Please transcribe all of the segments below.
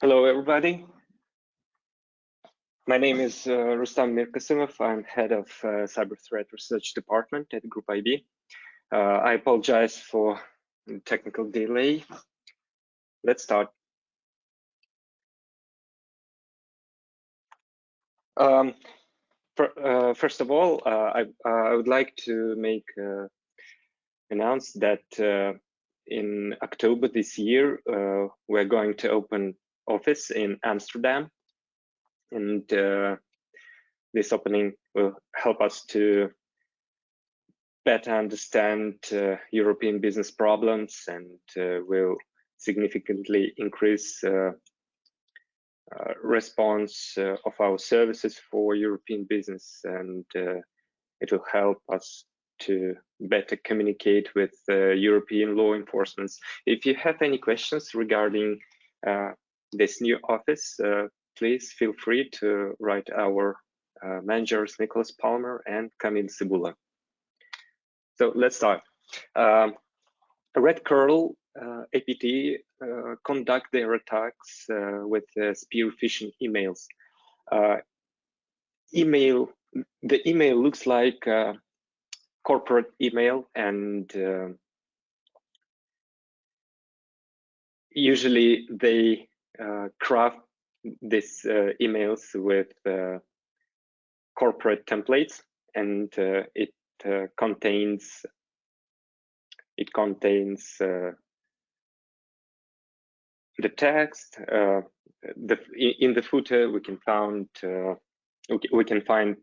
Hello, everybody. My name is Rustam Mirkasimov. I'm head of Cyber Threat Research Department at Group IB. I apologize for the technical delay. Let's start. First of all, I would like to announce that in October this year, we're going to open office in Amsterdam, and this opening will help us to better understand European business problems and will significantly increase response of our services for European business, and it will help us to better communicate with European law enforcement. If you have any questions regarding this new office, please feel free to write our managers Nicholas Palmer and Kamil Cibula. So let's start. RedCurl APT conduct their attacks with spear-phishing emails. The email looks like a corporate email, and usually they craft these emails with corporate templates, and it contains the text. In the footer, we can find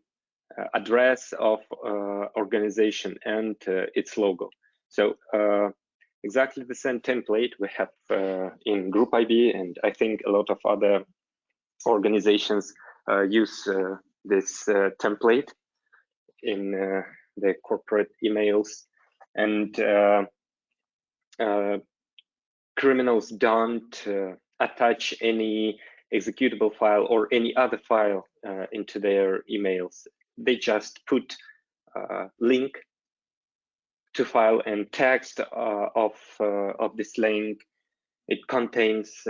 address of organization and its logo. So exactly the same template we have in Group IB, and I think a lot of other organizations use this template in their corporate emails, and criminals don't attach any executable file or any other file into their emails. They just put link to file and text of this link. It contains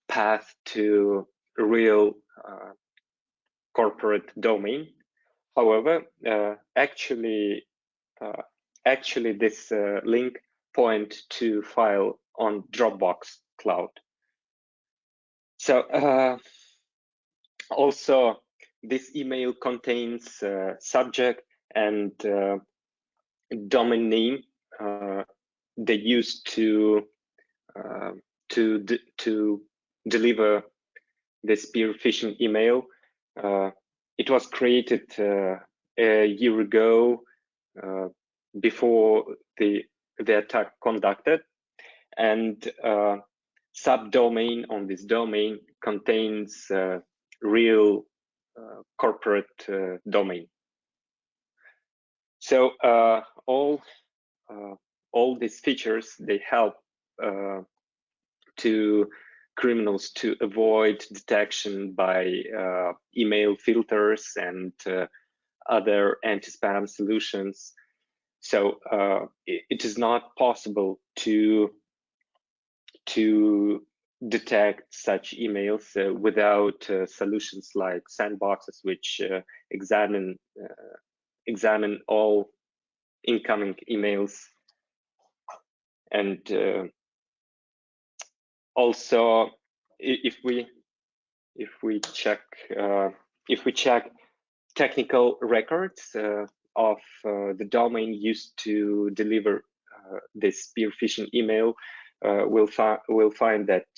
path to a real corporate domain. However, actually this link point to file on Dropbox cloud. So also this email contains subject and domain name they use to deliver the spear-phishing email. It was created a year ago before the attack conducted, and subdomain on this domain contains real corporate domain. So all these features, they help to criminals to avoid detection by email filters and other anti-spam solutions. So it is not possible to detect such emails without solutions like sandboxes, which examine all incoming emails. And also, if we check technical records of the domain used to deliver this spear-phishing email, we'll find that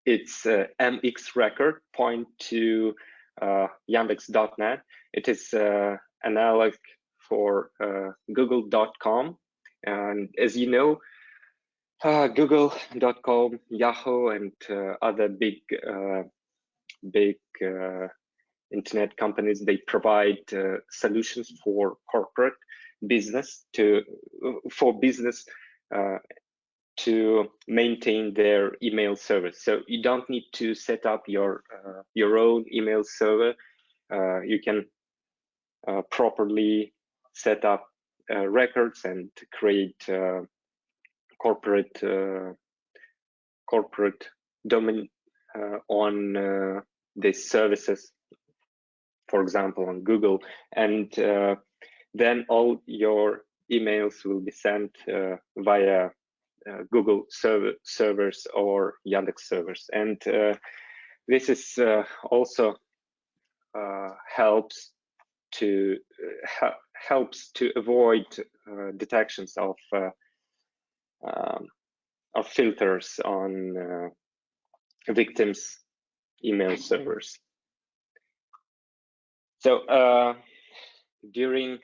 its MX record point to Yandex.net. It is analog for Google.com, and as you know, Google.com, Yahoo, and other big internet companies, they provide solutions for corporate business to maintain their email service. So you don't need to set up your own email server. You can properly set up records and create corporate domain on these services, for example, on Google, and then all your emails will be sent via Google servers or Yandex servers. And this is also helps to avoid detections of filters on victims' email servers. So during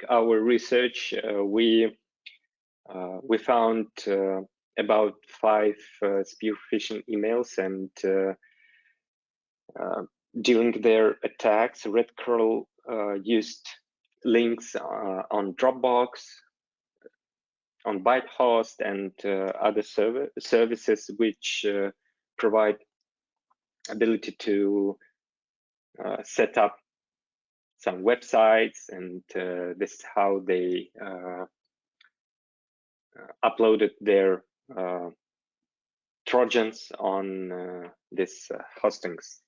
our research, we found about 5 spear-phishing emails, and during their attacks, RedCurl used links on Dropbox, on ByteHost, and other services which provide ability to set up some websites, and this is how they uploaded their Trojans on these hostings.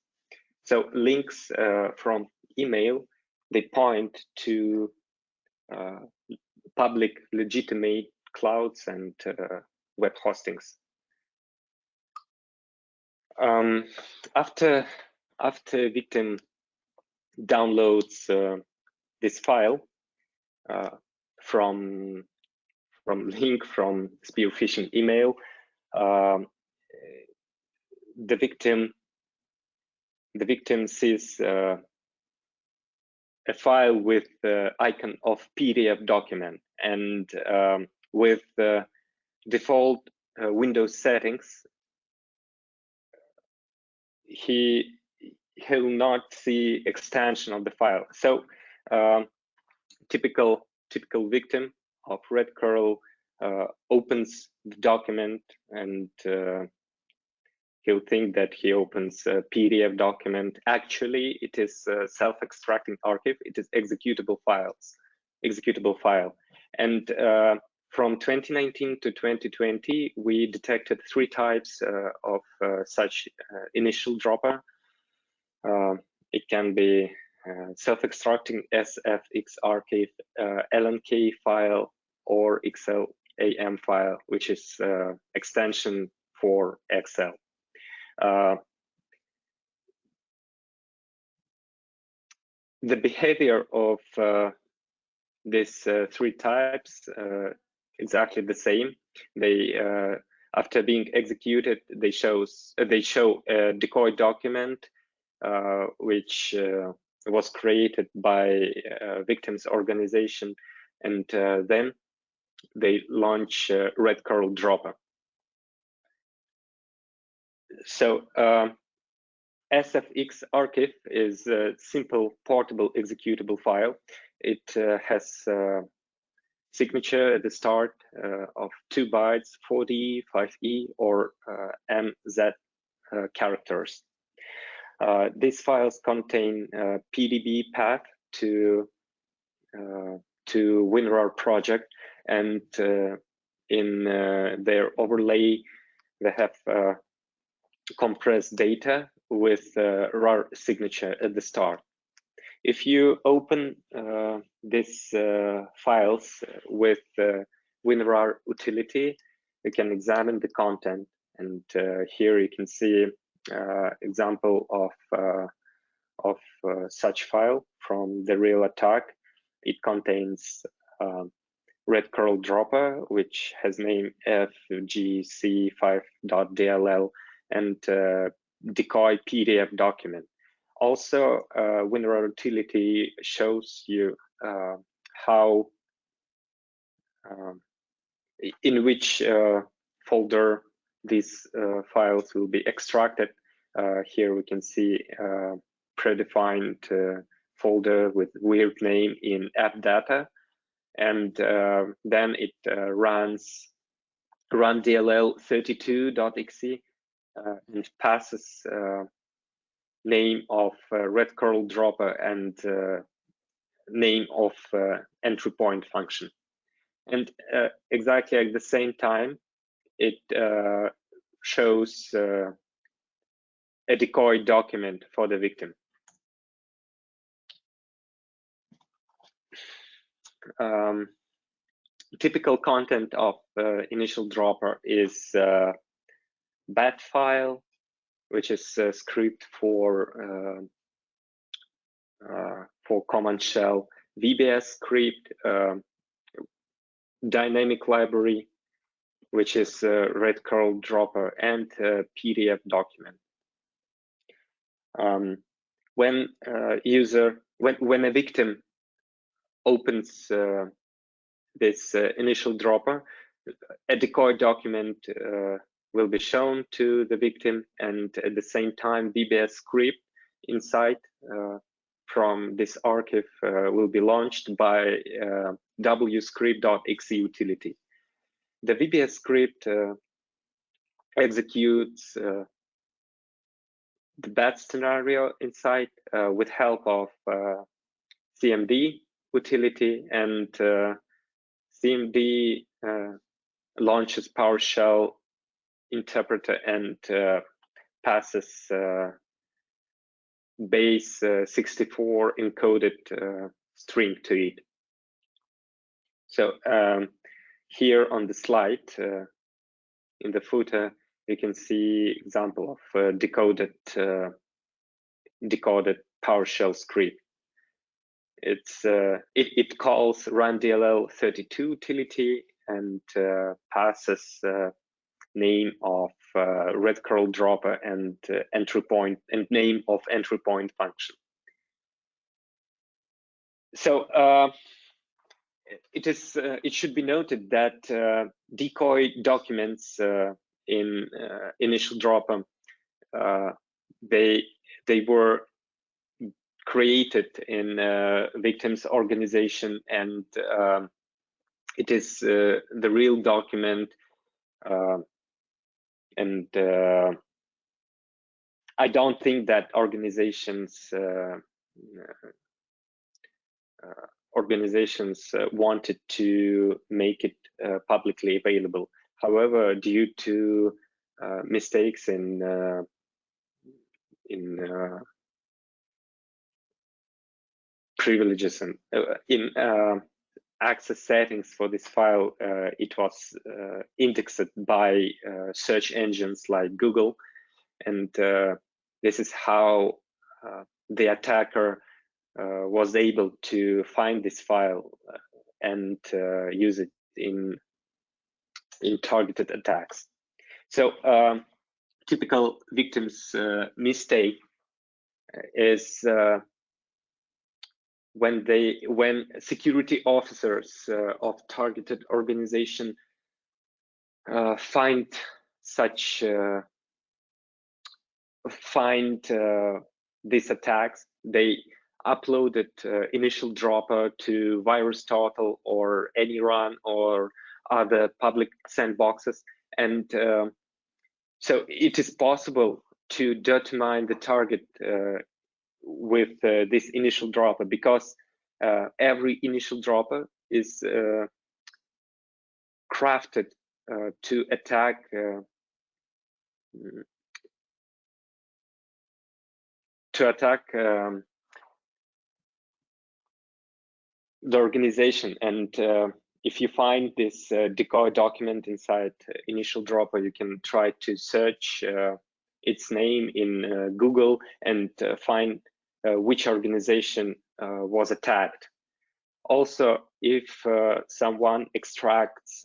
So links from email, they point to public legitimate clouds and web hostings. After victim downloads this file from link from spear-phishing email, the victim sees a file with the icon of PDF document, and with the default Windows settings, he'll not see extension of the file. So typical victim of RedCurl opens the document, and he'll think that he opens a PDF document. Actually, it is a self-extracting archive. It is executable file. And from 2019 to 2020, we detected 3 types of such InitialDropper. It can be self-extracting SFX archive, LNK file, or XLAM file, which is extension for Excel. The behavior of these 3 types exactly the same. They after being executed, they show a decoy document which was created by victims' organization, and then they launch RedCurl.Dropper. So SFX archive is a simple portable executable file. It has signature at the start of 2 bytes, 4D, 5E, or MZ characters. These files contain PDB path to WinRAR project, and in their overlay, they have compressed data with RAR signature at the start. If you open these files with WinRAR utility, you can examine the content, and here you can see example of such file from the real attack. It contains RedCurl.Dropper, which has name fgc5.dll, and Decoy PDF document. Also, WinRAR utility shows you how in which folder these files will be extracted. Here we can see predefined folder with weird name in app data, and then it runs run.dll32.exe and passes name of RedCurl.Dropper and name of entry point function. And exactly at the same time, it shows a decoy document for the victim. Typical content of InitialDropper is bat file, which is a script for command shell, VBS script, dynamic library, which is RedCurl.Dropper, and PDF document. When a victim opens this InitialDropper, a decoy document will be shown to the victim, and at the same time, VBS script inside from this archive will be launched by wscript.exe utility. The VBS script executes the bad scenario inside with help of CMD utility, and CMD launches PowerShell interpreter and passes base 64 encoded string to it. So here on the slide, in the footer, you can see example of decoded PowerShell script. It calls run-dll32 utility and passes name of RedCurl.Dropper and entry point and name of entry point function. So it should be noted that decoy documents in InitialDropper they were created in victim's organization, and it is the real document, and I don't think that organizations wanted to make it publicly available. However, due to mistakes in privileges and in access settings for this file, it was indexed by search engines like Google, and this is how the attacker was able to find this file and use it in targeted attacks. So typical victim's mistake is when security officers of targeted organization find these attacks, they uploaded InitialDropper to VirusTotal or AnyRun or other public sandboxes, and so it is possible to determine the target with this InitialDropper, because every InitialDropper is crafted to attack the organization. And if you find this decoy document inside InitialDropper, you can try to search its name in Google and find which organization was attacked. Also, if someone extracts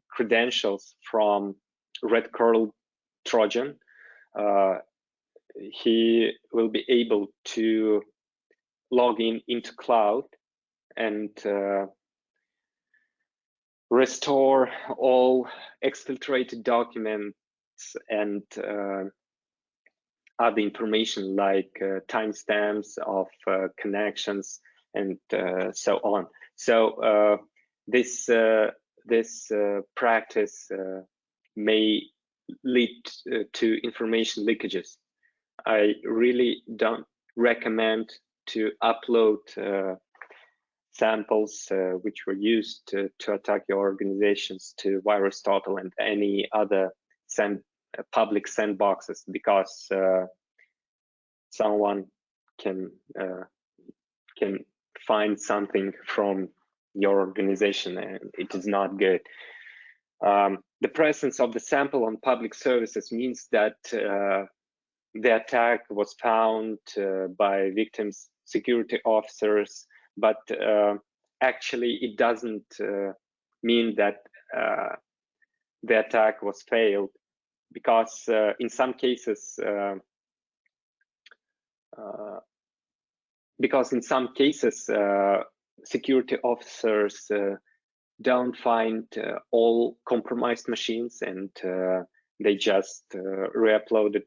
credentials from RedCurl Trojan, he will be able to log into cloud and restore all exfiltrated documents and other information like timestamps of connections and so on. So this practice may lead to information leakages. I really don't recommend to upload samples which were used to attack your organizations to VirusTotal and any other public sandboxes, because someone can find something from your organization, and it is not good. The presence of the sample on public services means that the attack was found by victims' security officers, but actually it doesn't mean that the attack was failed, because in some cases security officers don't find all compromised machines, and they just re-upload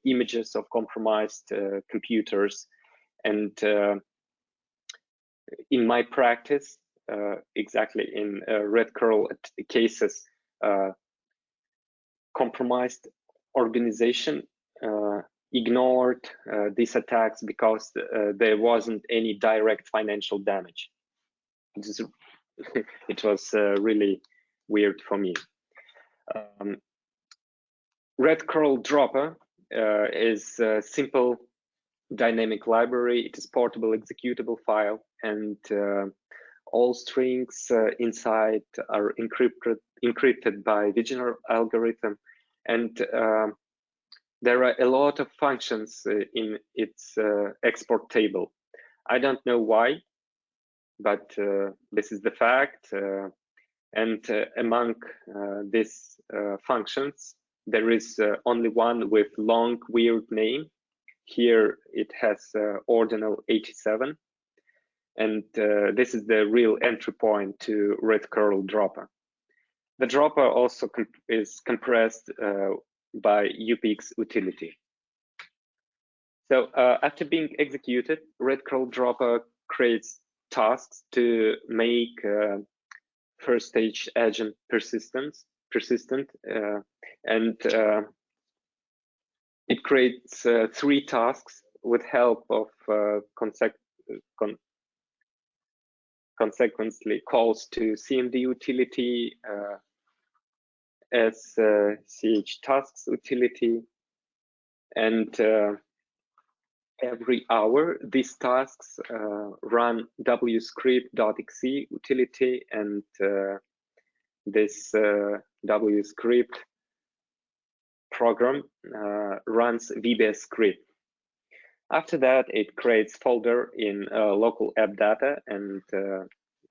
images of compromised computers. And in my practice, exactly in RedCurl cases, compromised organization ignored these attacks because there wasn't any direct financial damage. It was really weird for me. RedCurl.Dropper is a simple dynamic library. It is portable executable file, and all strings inside are encrypted by Viginal algorithm, and there are a lot of functions in its export table. I don't know why, but this is the fact. And among these functions, there is only one with long, weird name. Here it has ordinal 87. And this is the real entry point to RedCurl.Dropper. The dropper also is compressed by UPX utility. So after being executed, RedCurl.Dropper creates tasks to make first stage agent persistent, and it creates 3 tasks with help of consequently calls to CMD utility, as CH tasks utility, and every hour these tasks run wscript.exe utility, and this wscript program runs VBS script. After that, it creates folder in local app data and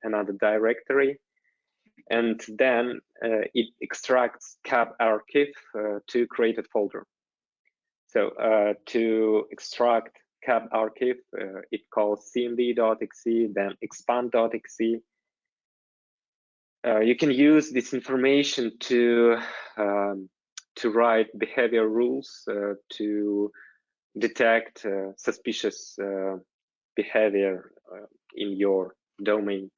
another directory, and then it extracts cab archive to create a folder. So to extract cab archive, it calls cmd.exe, then expand.exe. You can use this information to write behavior rules to detect suspicious behavior in your domain.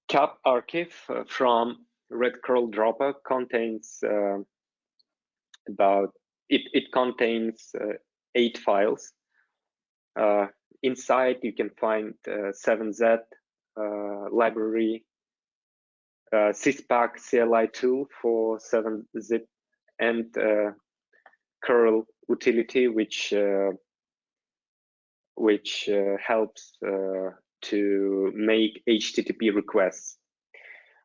Cab archive from RedCurl.Dropper contains it contains 8 files. Inside you can find 7Z library, syspack CLI tool for 7zip, and curl utility, which helps to make HTTP requests.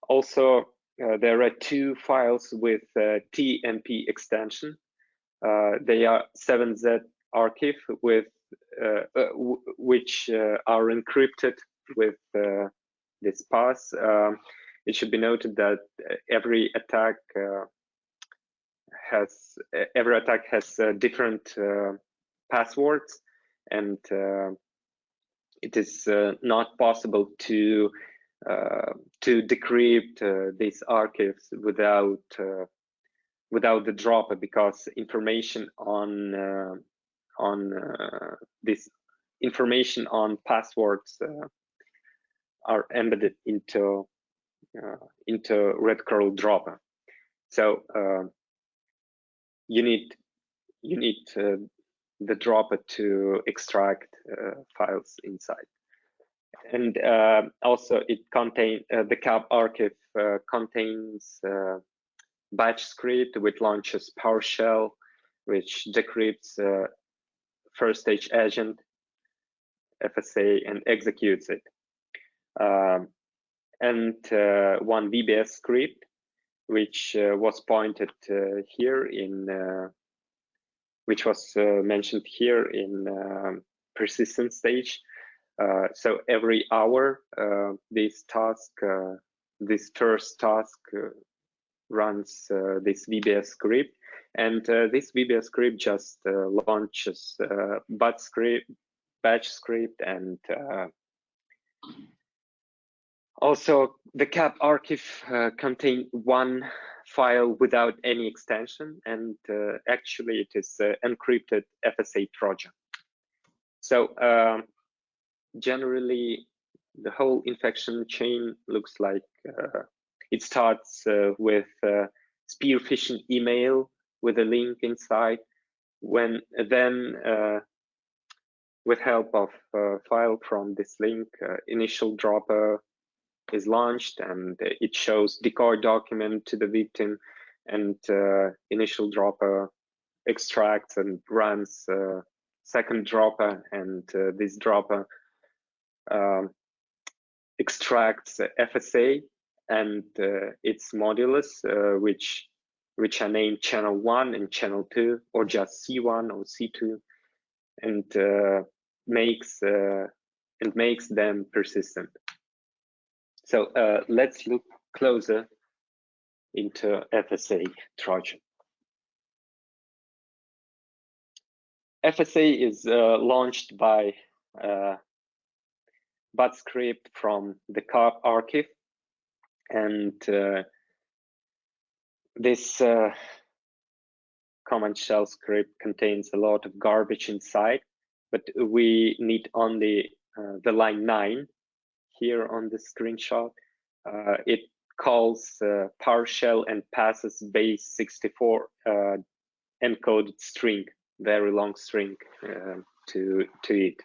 Also, there are 2 files with TMP extension. They are 7Z archive with which are encrypted with this pass. It should be noted that every attack has different passwords, and it is not possible to decrypt these archives without the dropper, because information on this information on passwords are embedded into RedCurl.Dropper. So you need the dropper to extract files inside. And also it contains the cap archive contains batch script which launches PowerShell, which decrypts first stage agent FSA and executes it. And one VBS script, which was pointed here in, which was mentioned here in persistent stage. So every hour, this first task runs this VBS script, and this VBS script just launches batch script, and also the cap archive contains one file without any extension, and actually it is encrypted FSA Trojan. So generally, the whole infection chain looks like it starts with spear-phishing email with a link inside. Then with help of file from this link, InitialDropper is launched, and it shows Decoy document to the victim, and InitialDropper extracts and runs second dropper, and this dropper extracts FSA and its modulus, which are named channel 1 and channel 2, or just C1 or C2, and makes them persistent. So let's look closer into FSA Trojan. FSA is launched by bat script from the cap archive, and this command shell script contains a lot of garbage inside, but we need only the line 9 here on the screenshot. It calls PowerShell and passes base 64 encoded string, very long string to it.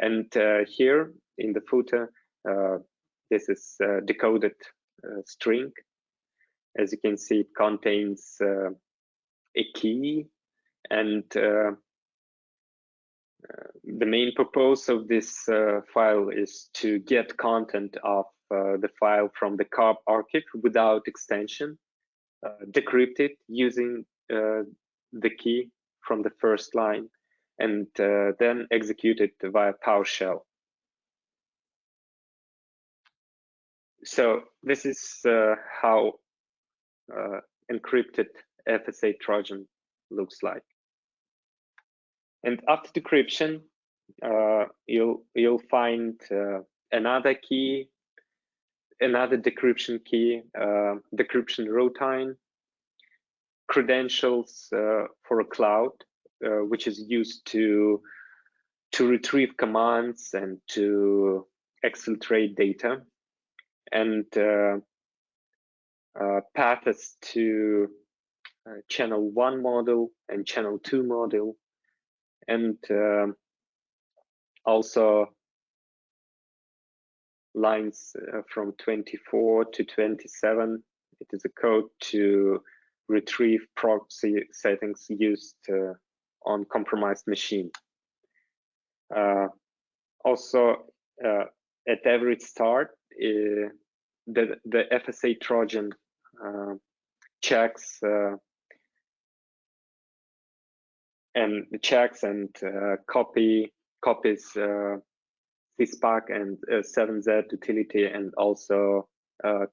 And here in the footer, this is decoded string. As you can see, it contains a key, and the main purpose of this file is to get content of the file from the cap archive without extension, decrypt it using the key from the first line, and then execute it via PowerShell. So this is how encrypted FSA Trojan looks like. And after decryption, you'll find another key, another decryption key, decryption routine, credentials for a cloud, which is used to retrieve commands and to exfiltrate data, and paths to channel 1 model and channel 2 model, and also lines from 24 to 27. It is a code to retrieve proxy settings used on compromised machine. Also, at every start, the FSA Trojan checks copies CSPAC and 7Z utility, and also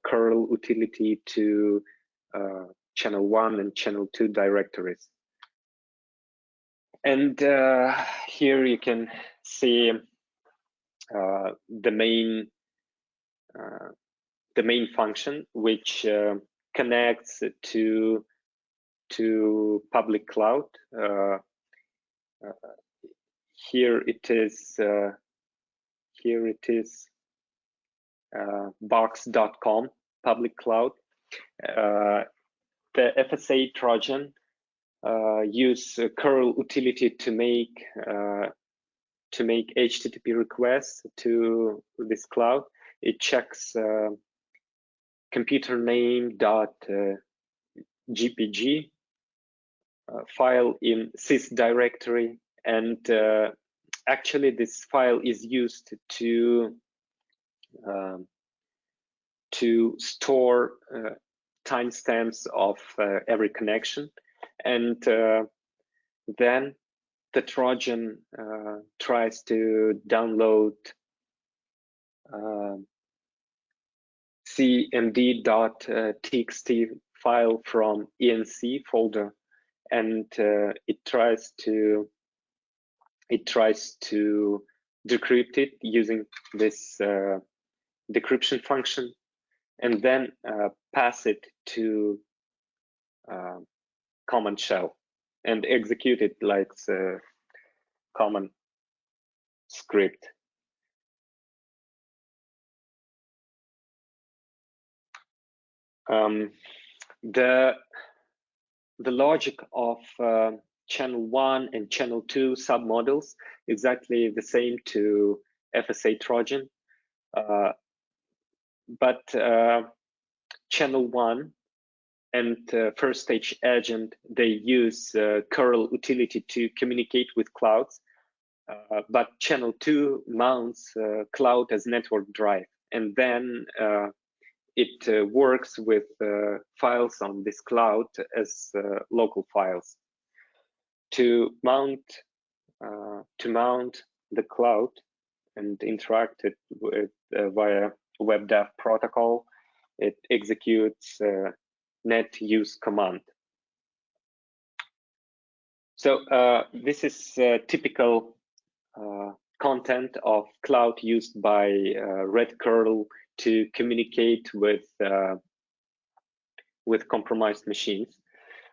curl utility to channel 1 and channel 2 directories. And here you can see the main function, which connects to public cloud. Here it is box.com public cloud. The FSA Trojan use curl utility to make to make HTTP requests to this cloud, it checks computer name .gpg file in sys directory, and actually this file is used to store timestamps of every connection, and then the Trojan tries to download cmd.txt file from enc folder, and it tries to decrypt it using this decryption function, and then pass it to command shell and execute it like the common script. The logic of channel 1 and channel 2 submodels exactly the same to FSA Trojan, but channel 1 and first stage agent, they use curl utility to communicate with clouds, but channel 2 mounts cloud as network drive, and then it works with files on this cloud as local files. To mount the cloud and interact it with via WebDAV protocol, it executes net use command. So this is typical content of cloud used by RedCurl to communicate with compromised machines.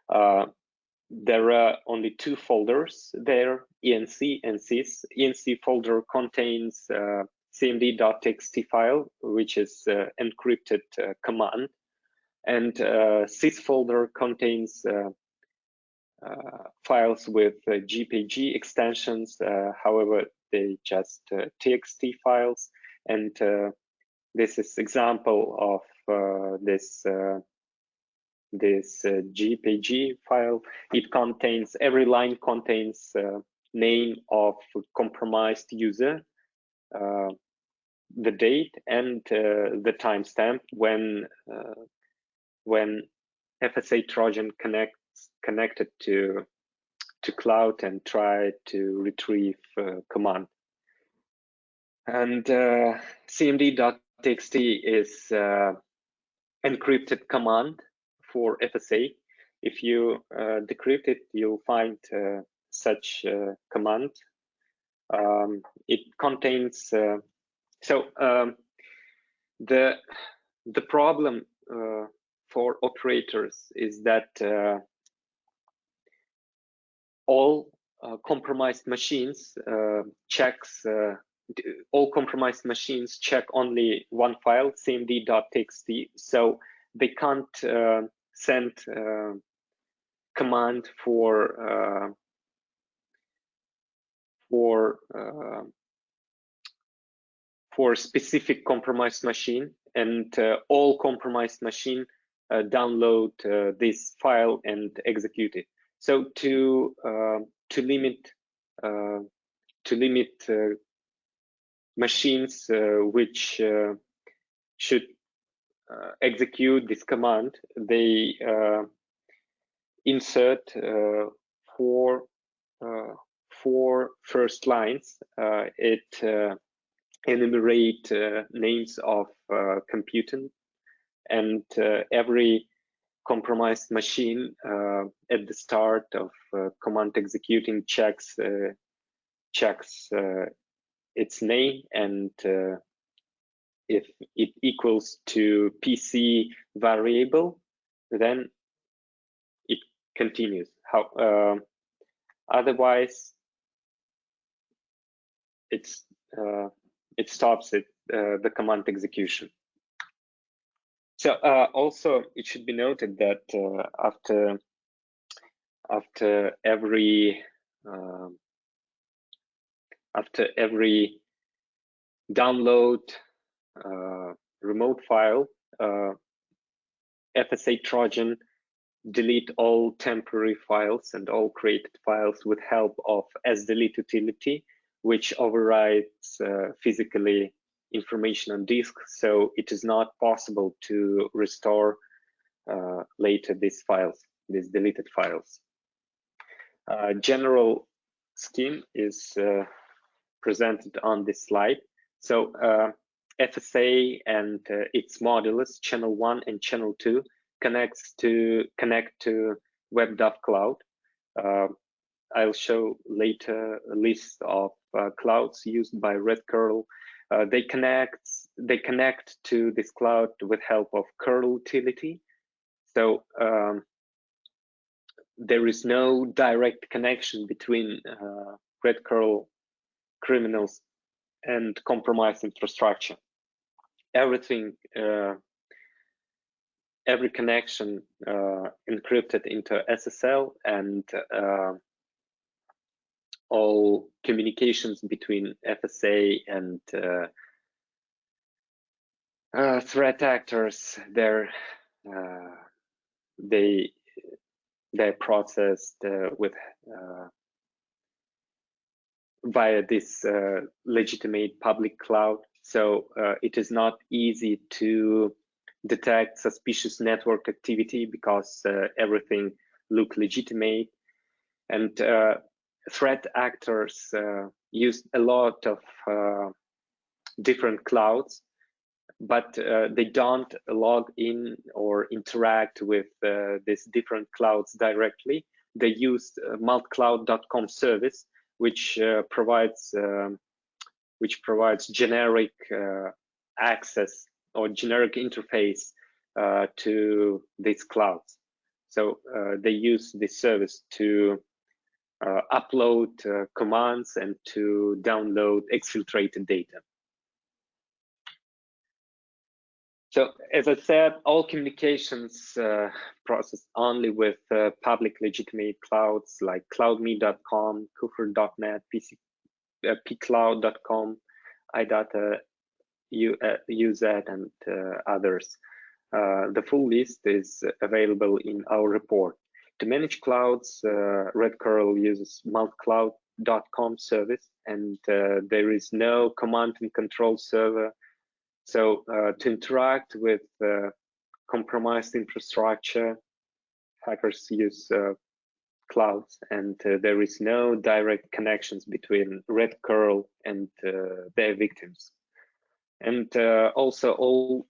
There are only two folders there, enc and sys. Enc folder contains cmd.txt file, which is encrypted command, and sys folder contains files with GPG extensions. However, they just txt files, and this is example of this GPG file. It contains, every line contains name of compromised user, the date, and the timestamp when FSA Trojan connected to cloud and tried to retrieve command. And cmd.txt is encrypted command for FSA. If you decrypt it, you'll find such command. It contains the problem for operators is that all compromised machines all compromised machines check only one file, cmd.txt, so they can't send command for specific compromised machine, and all compromised machine download this file and execute it. So to limit machines which should execute this command, they insert four first lines. It enumerate names of computant, and every compromised machine at the start of command executing checks its name, and if it equals to PC variable, then it continues. Otherwise, it stops the command execution. So also, it should be noted that after every after every download remote file, FSA Trojan delete all temporary files and all created files with help of sdelete utility, which overrides physically information on disk, so it is not possible to restore later these files, these deleted files. General scheme is presented on this slide. So FSA and its modulus, channel 1 and channel 2, connect to web.dev cloud. I'll show later a list of clouds used by RedCurl. They connect to this cloud with help of curl utility. So there is no direct connection between RedCurl criminals and compromised infrastructure. Everything, every connection encrypted into SSL, and all communications between FSA and threat actors, they're processed with via this legitimate public cloud. So it is not easy to detect suspicious network activity because everything looks legitimate, and threat actors use a lot of different clouds, but they don't log in or interact with these different clouds directly. They use multcloud.com service, which provides generic access or generic interface to these clouds. So they use this service to upload commands and to download exfiltrated data. So as I said, all communications processed only with public legitimate clouds like cloudme.com, covert.net, pcloud.com, idata, UZ, and others. The full list is available in our report. To manage clouds, RedCurl uses multcloud.com service, and there is no command and control server. So to interact with compromised infrastructure, hackers use clouds, and there is no direct connections between RedCurl and their victims. And also all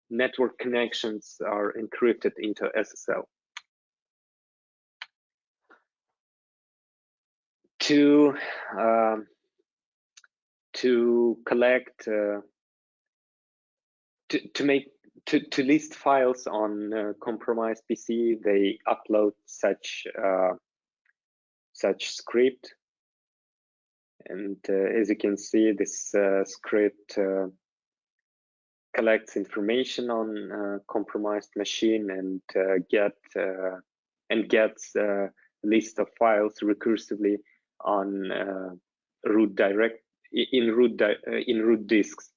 network connections are encrypted into SSL. To collect, to list files on compromised PC, they upload such script, and as you can see, this script collects information on compromised machine and gets a list of files recursively on root disks.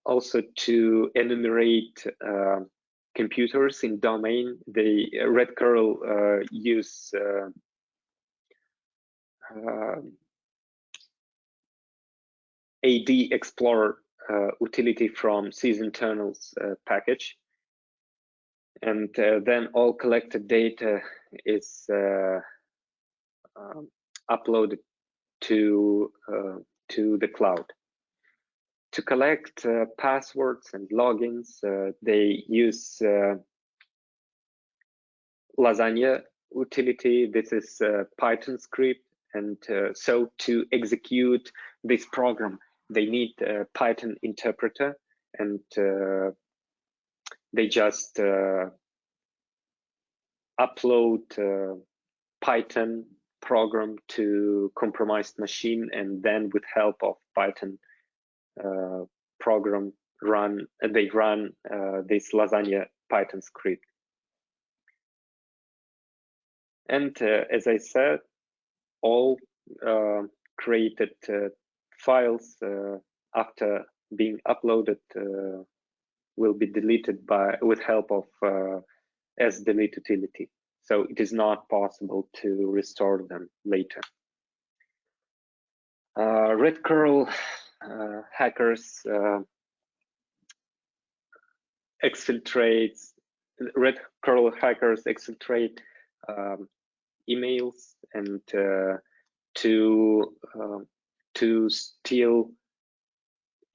Also, to enumerate computers in domain, the RedCurl use AD Explorer utility from sysinternals package, and then all collected data is uploaded to the cloud. To collect passwords and logins, they use lasagna utility. This is a Python script, and so to execute this program, they need a Python interpreter, and they just upload Python program to compromised machine, and then with help of Python program they run this lasagna Python script. And as I said, all created files after being uploaded will be deleted with help of sdelete utility. So it is not possible to restore them later. RedCurl hackers exfiltrate emails and to steal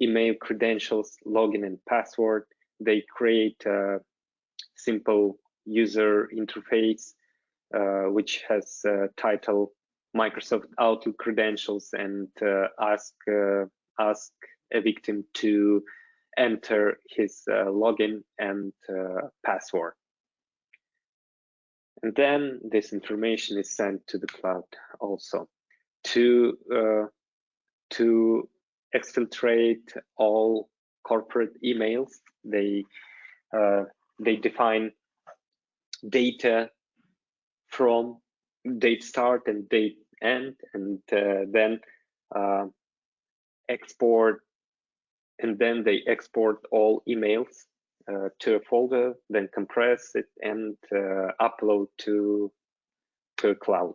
email credentials, login, and password. They create a simple user interface which has title Microsoft Outlook credentials and ask a victim to enter his login and password. And then this information is sent to the cloud also. To exfiltrate all corporate emails, they define data from date start and date end, and then they export all emails to a folder, then compress it and upload to a cloud.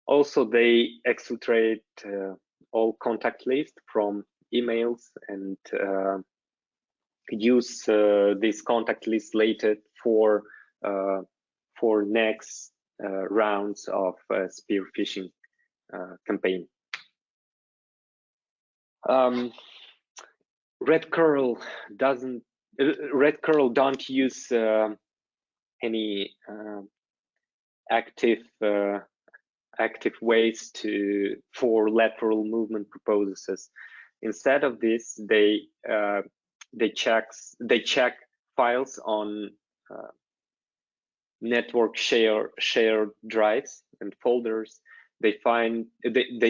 Also, they exfiltrate all contact lists from emails and use this contact list later for next rounds of spear-phishing campaign. RedCurl don't use any active ways for lateral movement purposes. Instead of this, they check files on network shared drives and folders. They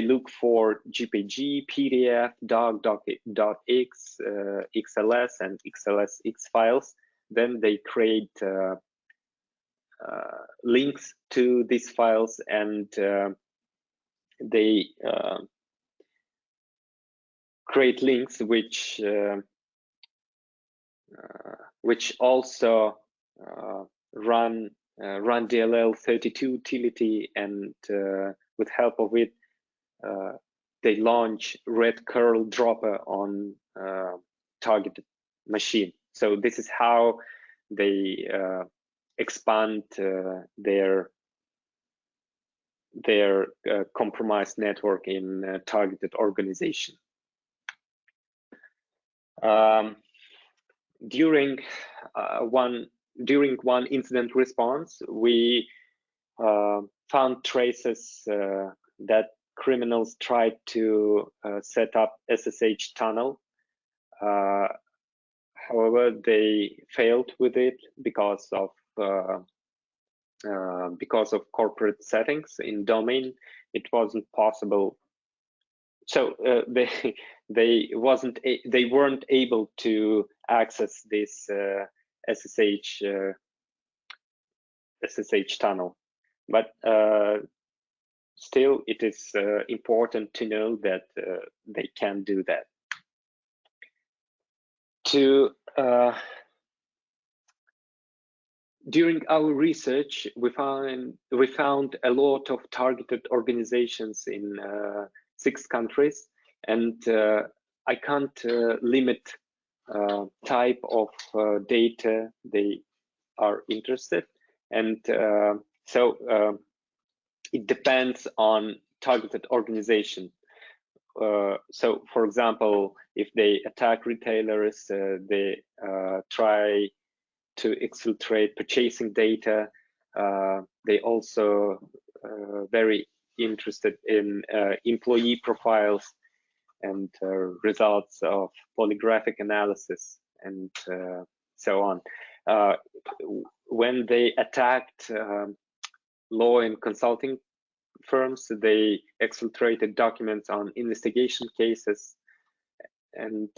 look for JPG, PDF, doc.x, XLS, and XLSX files. Then they create links to these files, and they create links which also run DLL32 utility, and with help of it, they launch RedCurl.Dropper on targeted machine. So this is how they expand their compromised network in targeted organization. During one incident response, we found traces that criminals tried to set up SSH tunnel. However, they failed with it because of corporate settings in domain. It wasn't possible. So they weren't able to access this SSH tunnel. But still, it is important to know that they can do that. During our research, we found a lot of targeted organizations in 6 countries, and I can't limit type of data they are interested, and so it depends on targeted organization. So, for example, if they attack retailers, they try to exfiltrate purchasing data. They also very interested in employee profiles and results of polygraphic analysis and so on. When they attacked law and consulting firms, they exfiltrated documents on investigation cases, and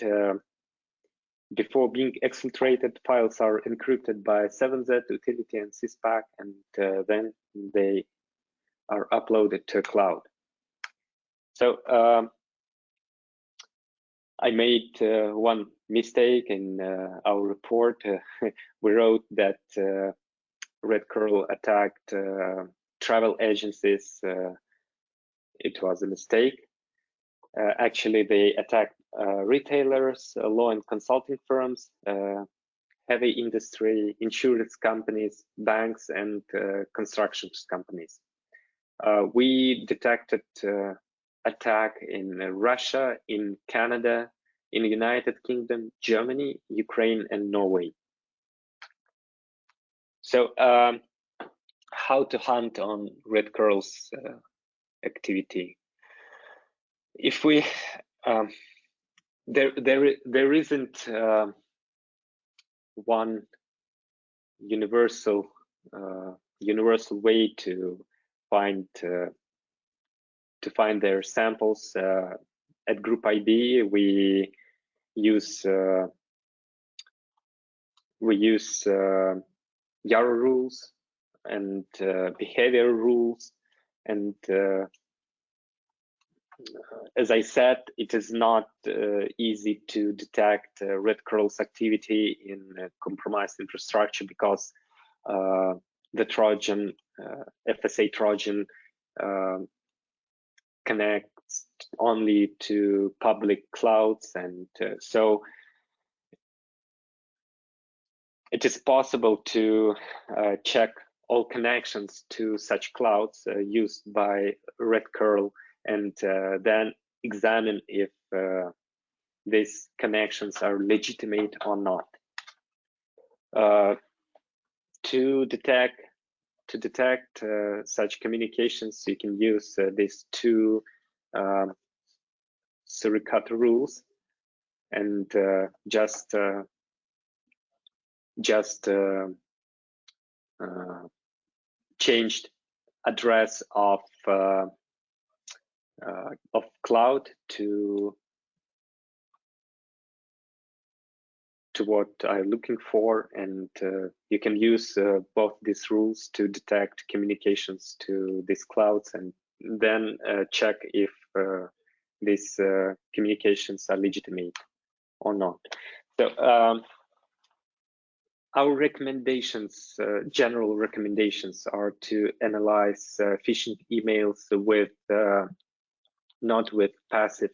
before being exfiltrated, files are encrypted by 7Z utility and CISPAC, and then they are uploaded to a cloud. So I made one mistake in our report. We wrote that RedCurl attacked travel agencies. It was a mistake. Actually, they attacked retailers, law and consulting firms, heavy industry, insurance companies, banks, and construction companies. We detected attack in Russia, in Canada, in the United Kingdom, Germany, Ukraine, and Norway. So how to hunt on RedCurl's activity? If we there isn't one universal way to find their samples. At Group IB, we use YARA rules and behavior rules, and as I said, it is not easy to detect RedCurl's activity in compromised infrastructure because the Trojan, FSA Trojan, connects only to public clouds, and so it is possible to check all connections to such clouds used by RedCurl, and then examine if these connections are legitimate or not. To detect such communications, you can use these two suricata rules, and just changed address of cloud to what I'm looking for, and you can use both these rules to detect communications to these clouds, and then check if these communications are legitimate or not. So our recommendations, general recommendations, are to analyze phishing emails with not with passive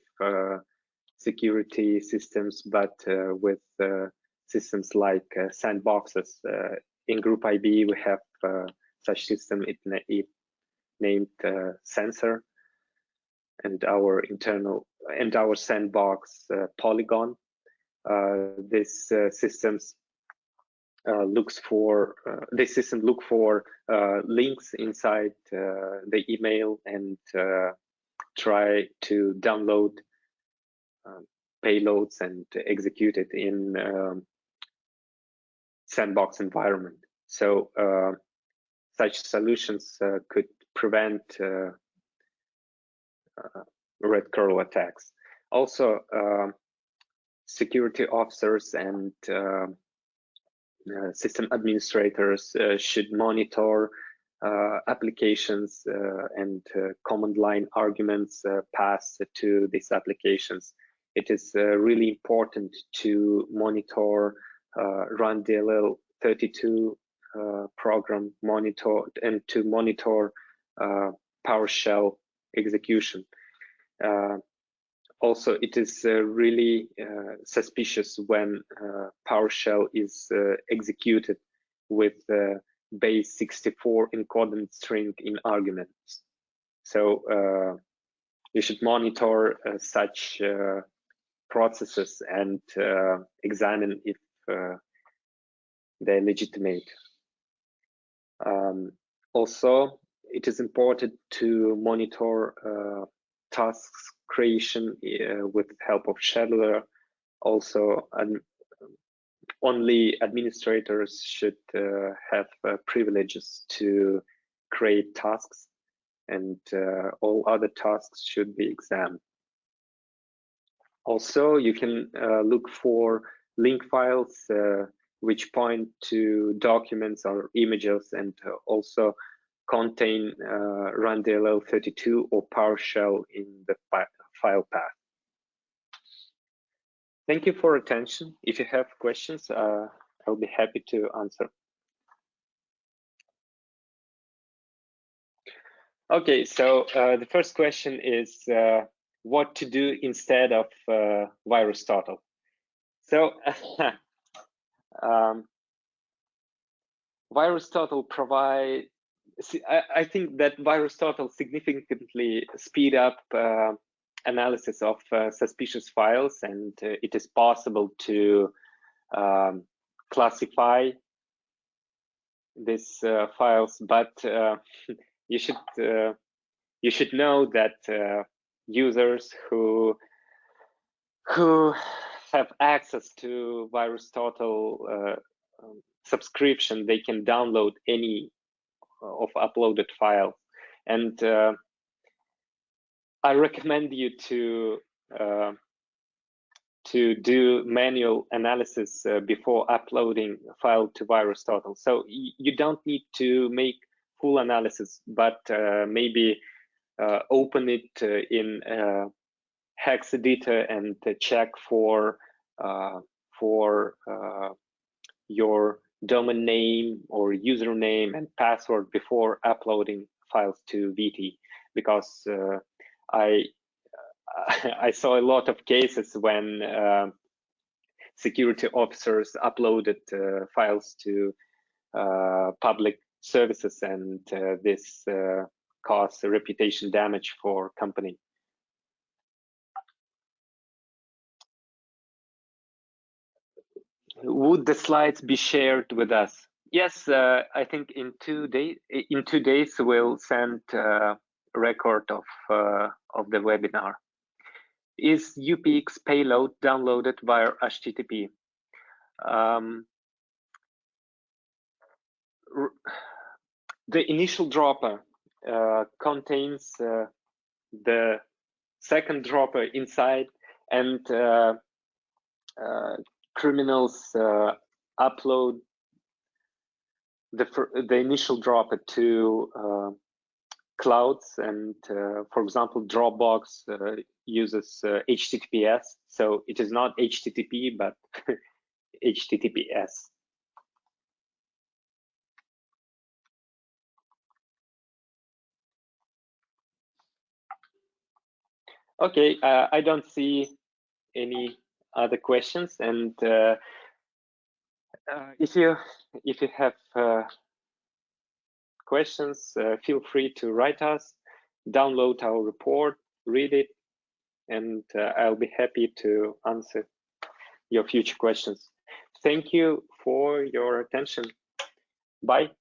security systems, but with systems like sandboxes. In Group IB, we have such system. It named Sensor, and our sandbox Polygon. This systems look for links inside the email and try to download payloads and execute it in sandbox environment. So such solutions could prevent RedCurl attacks. Also, security officers and system administrators should monitor applications and command line arguments passed to these applications. It is really important to monitor run DLL 32 program, and to monitor PowerShell execution. Also, it is really suspicious when PowerShell is executed with base 64 encoded string in arguments. So you should monitor such processes and examine if they're legitimate. Also, it is important to monitor tasks creation with help of scheduler. Also, only administrators should have privileges to create tasks, and all other tasks should be examined. Also, you can look for link files which point to documents or images, and also contain run DLL32 or PowerShell in the file path. Thank you for attention. If you have questions, I'll be happy to answer. Okay, so the first question is what to do instead of VirusTotal. So VirusTotal provide. I think that VirusTotal significantly speed up analysis of suspicious files, and it is possible to classify these files, but you should know that users who have access to VirusTotal subscription, they can download any of uploaded files, and I recommend you to do manual analysis before uploading a file to VirusTotal. So you don't need to make full analysis, but maybe open it in hex editor and check for your domain name or username and password before uploading files to VT, because I saw a lot of cases when security officers uploaded files to public services, and this caused reputation damage for company. Would the slides be shared with us? Yes, I think in 2 days. In 2 days, we'll send a record of the webinar. Is UPX payload downloaded via HTTP? The InitialDropper contains the second dropper inside, and criminals upload the InitialDropper to clouds, and for example, Dropbox uses HTTPS, so it is not HTTP but HTTPS. Okay, I don't see any other questions, and if you have questions, feel free to write us, download our report, read it, and I'll be happy to answer your future questions. Thank you for your attention. Bye.